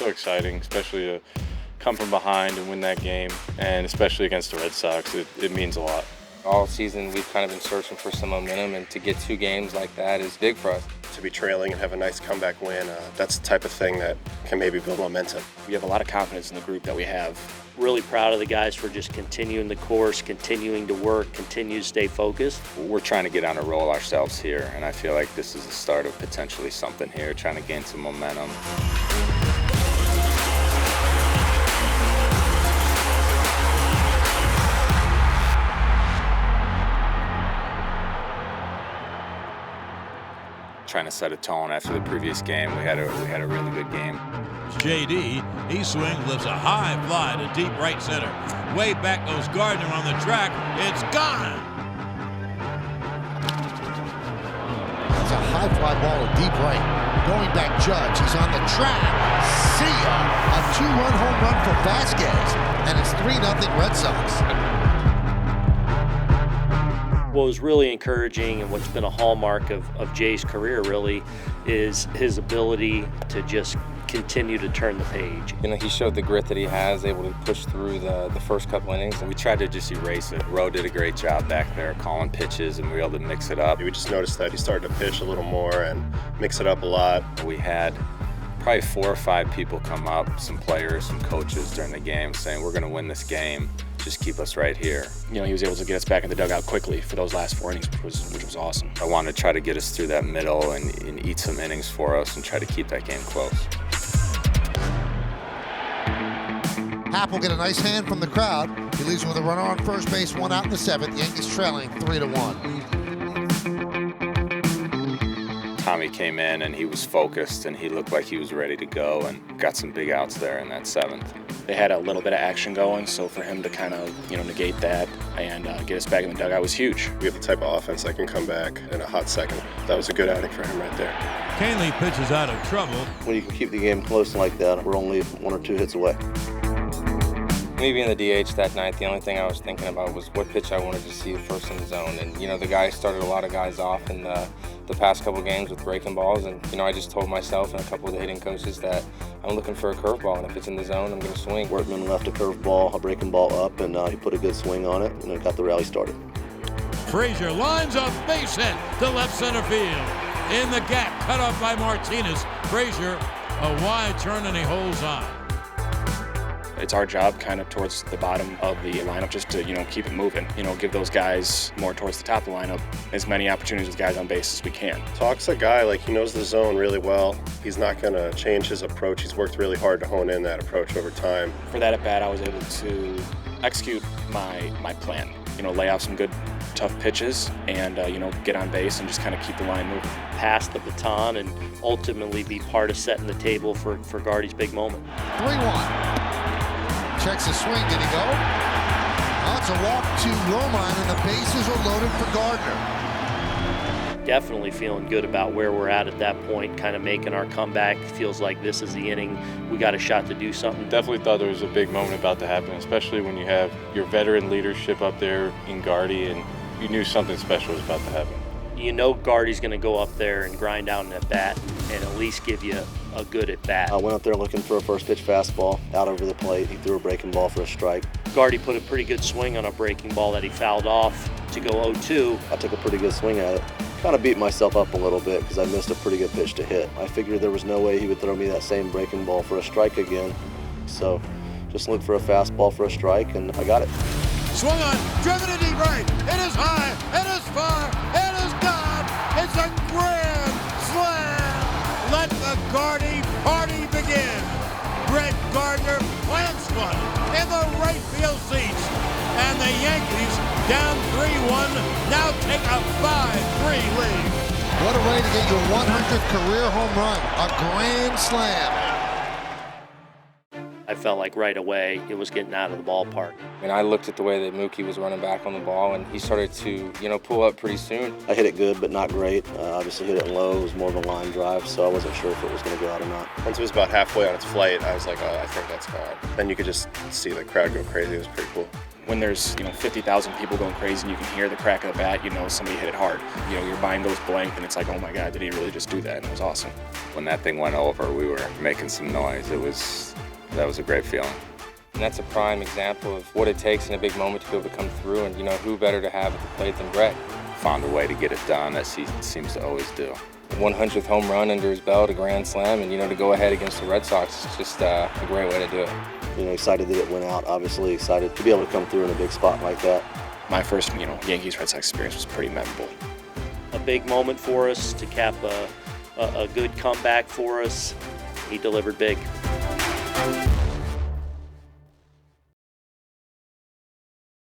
so exciting, especially to come from behind and win that game, and especially against the Red Sox. It means a lot. All season we've kind of been searching for some momentum, and to get 2 games like that is big for us. To be trailing and have a nice comeback win, that's the type of thing that can maybe build momentum. We have a lot of confidence in the group that we have. Really proud of the guys for just continuing the course, continuing to work, continue to stay focused. We're trying to get on a roll ourselves here, and I feel like this is the start of potentially something here, trying to gain some momentum. Trying to set a tone after the previous game. We had a really good game. JD, he swings, lifts a high fly to deep right center. Way back goes Gardner on the track. It's gone. It's a high fly ball to deep right. Going back Judge, he's on the track. See ya! A 2-run home run for Vasquez, and it's 3-0 Red Sox. What was really encouraging and what's been a hallmark of Jay's career really is his ability to just continue to turn the page. You know, he showed the grit that he has, able to push through the first couple innings. We tried to just erase it. Rowe did a great job back there calling pitches, and we were able to mix it up. We just noticed that he started to pitch a little more and mix it up a lot. We had probably 4 or 5 people come up, some players, some coaches during the game saying, we're going to win this game. Just keep us right here. You know, he was able to get us back in the dugout quickly for those last 4 innings, which was awesome. I wanted to try to get us through that middle and eat some innings for us and try to keep that game close. Happ will get a nice hand from the crowd. He leaves with a runner on first base, 1 out in the 7th. Yankees trailing 3-1. Tommy came in and he was focused and he looked like he was ready to go and got some big outs there in that 7th. They had a little bit of action going, so for him to kind of, negate that and get us back in the dugout was huge. We have the type of offense that can come back in a hot second. That was a good outing for him right there. Canley pitches out of trouble. When you can keep the game close like that, we're only 1 or 2 hits away. Me being the DH that night, the only thing I was thinking about was what pitch I wanted to see first in the zone. And, the guy started a lot of guys off in the past couple games with breaking balls. And, I just told myself and a couple of the hitting coaches that I'm looking for a curveball. And if it's in the zone, I'm going to swing. Workman left a curveball, a breaking ball up, and he put a good swing on it, and it got the rally started. Frazier lines up, base hit to left center field. In the gap, cut off by Martinez. Frazier, a wide turn, and he holds on. It's our job kind of towards the bottom of the lineup just to, keep it moving. Give those guys more towards the top of the lineup, as many opportunities with guys on base as we can. Talk's a guy, he knows the zone really well. He's not going to change his approach. He's worked really hard to hone in that approach over time. For that at-bat, I was able to execute my plan. Lay out some good, tough pitches and, get on base and just kind of keep the line moving. Pass the baton and ultimately be part of setting the table for Gardy's big moment. 3-1. Checks his swing. Did he go? Oh, it's a walk to Romine, and the bases are loaded for Gardner. Definitely feeling good about where we're at that point, kind of making our comeback. Feels like this is the inning. We got a shot to do something. Definitely thought there was a big moment about to happen, especially when you have your veteran leadership up there in Gardy, and you knew something special was about to happen. Gardy's going to go up there and grind out an at-bat and at least give you a good at-bat. I went up there looking for a first pitch fastball out over the plate. He threw a breaking ball for a strike. Gardy put a pretty good swing on a breaking ball that he fouled off to go 0-2. I took a pretty good swing at it. Kind of beat myself up a little bit because I missed a pretty good pitch to hit. I figured there was no way he would throw me that same breaking ball for a strike again. So just looked for a fastball for a strike, and I got it. Swung on, driven to deep right. It is high, it is far, it is gone. It's a grand slam. Let the Gardy party begin. Brett Gardner plants one in the right field seats. And the Yankees, down 3-1, now take a 5-3 lead. What a way to get your 100th career home run. A grand slam. I felt like right away it was getting out of the ballpark. And I looked at the way that Mookie was running back on the ball, and he started to, pull up pretty soon. I hit it good, but not great. Obviously hit it low. It was more of a line drive, so I wasn't sure if it was going to go out or not. Once it was about halfway on its flight, I was like, oh, I think that's gone. Then you could just see the crowd go crazy. It was pretty cool. When there's 50,000 people going crazy and you can hear the crack of the bat, somebody hit it hard. Your mind goes blank and it's like, oh my God, did he really just do that? And it was awesome. When that thing went over, we were making some noise. That was a great feeling. And that's a prime example of what it takes in a big moment to be able to come through. And who better to have at the plate than Brett? Found a way to get it done, as he seems to always do. 100th home run under his belt, a grand slam, and to go ahead against the Red Sox is just a great way to do it. Excited that it went out, obviously excited to be able to come through in a big spot like that. My first, Yankees Red Sox experience was pretty memorable. A big moment for us to cap a good comeback for us. He delivered big.